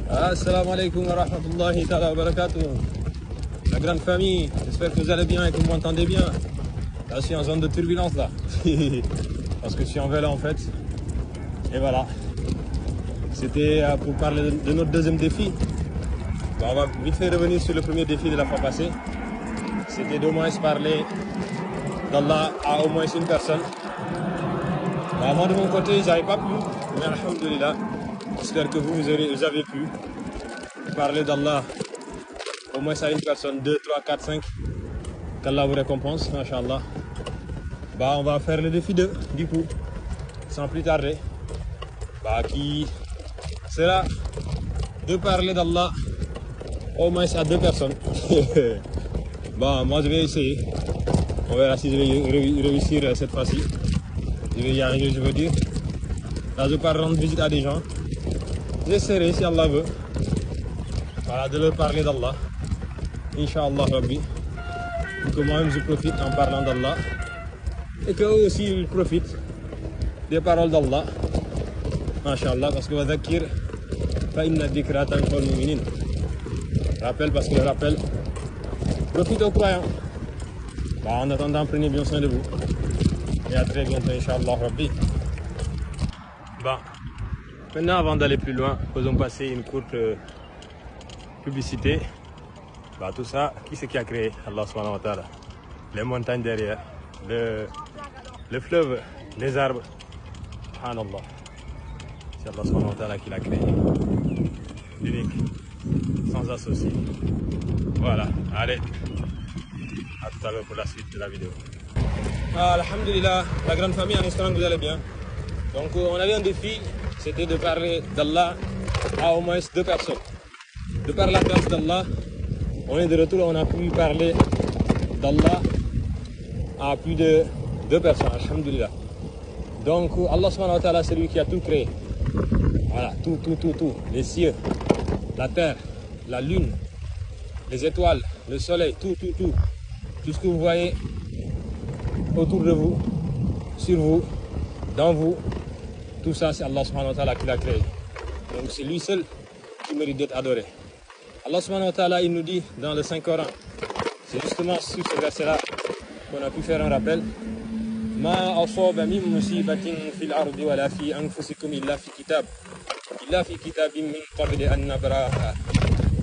Assalamu alaikum wa rahmatullahi ta'ala wa barakatuh. La grande famille, j'espère que vous allez bien et que vous m'entendez bien. Là, je suis en zone de turbulence là. Parce que je suis en vélo en fait. Et voilà. C'était pour parler de notre deuxième défi. On va vite fait revenir sur le premier défi de la fois passée. C'était d'au moins parler d'Allah à au moins une personne. Moi de mon côté, j'avais pas pu. Mais alhamdoulilah. J'espère que vous avez pu parler d'Allah au moins à une personne, 2, 3, 4, 5. Qu'Allah vous récompense, Inch'Allah. On va faire le défi 2, du coup, sans plus tarder. Qui sera de parler d'Allah au moins à 2 personnes. Moi je vais essayer. On verra si je vais réussir cette fois-ci. Je vais y arriver, je veux dire. Là, je pars rendre visite à des gens. J'essaierai, si Allah veut, de leur parler d'Allah. Inch'Allah Rabbi. Pour que moi-même je profite en parlant d'Allah. Et qu'eux aussi ils profitent des paroles d'Allah. Inch'Allah, parce que wa dhakir fa inna dhikra tanfa'ul mu'minin. Rappel parce que le rappel profite aux croyants. En attendant, prenez bien soin de vous. Et à très bientôt, Inch'Allah Rabbi. Maintenant, avant d'aller plus loin, faisons passer une courte publicité. Tout ça, qui c'est qui a créé? Allah subhanahu wa ta'ala. Les montagnes derrière, le fleuve, les arbres. Subhanallah. C'est Allah subhanahu wa ta'ala qui l'a créé. Unique, sans associé. Voilà, allez. À tout à l'heure pour la suite de la vidéo. Alhamdulillah, la grande famille, en espérant que vous allez bien. Donc on avait un défi, c'était de parler d'Allah à au moins 2 personnes. De par la grâce d'Allah, on est de retour, on a pu parler d'Allah à plus de 2 personnes, alhamdulillah. Donc Allah subhanahu wa ta'ala, c'est lui qui a tout créé. Voilà, tout. Les cieux, la terre, la lune, les étoiles, le soleil, tout. Tout ce que vous voyez autour de vous, sur vous, dans vous, tout ça c'est Allah subhanahu wa ta'ala qui l'a créé. Donc c'est lui seul qui mérite d'être adoré. Allah subhanahu wa ta'ala, il nous dit dans le Saint-Coran, c'est justement sur ce verset-là qu'on a pu faire un rappel. Ma asaba min musibatin fil ardi wala fi anfusikum illa fi kitabin min qabli an nabraha.